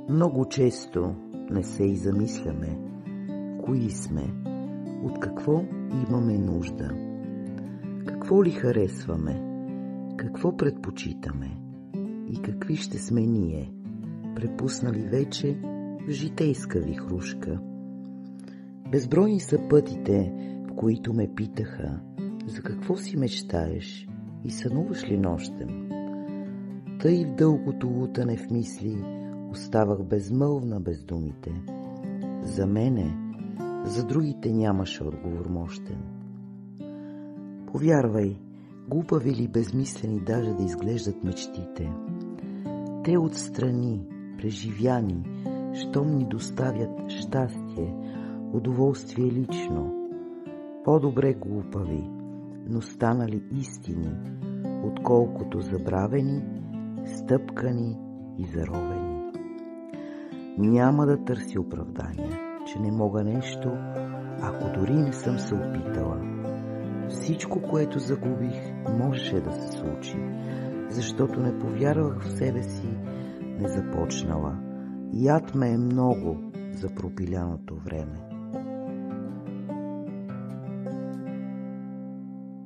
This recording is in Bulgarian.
Много често не се и замисляме кои сме, от какво имаме нужда, какво ли харесваме, какво предпочитаме и какви ще сме ние, препуснали вече в житейска вихрушка. Безбройни са пътите, в които ме питаха за какво си мечтаеш и сънуваш ли нощем. Тъй в дългото лутане в мисли оставах безмълвна без думите. За мене, за другите нямаше отговор мощен. Повярвай, глупави или безмислени даже да изглеждат мечтите. Те отстрани, преживяни, щом ни доставят щастие, удоволствие лично. По-добре глупави, но станали истини, отколкото забравени, стъпкани и заровени. Няма да търси оправдания, че не мога нещо, ако дори не съм се опитала. Всичко, което загубих, можеше да се случи, защото не повярвах в себе си, не започнала. Яд ме е много за пропиляното време.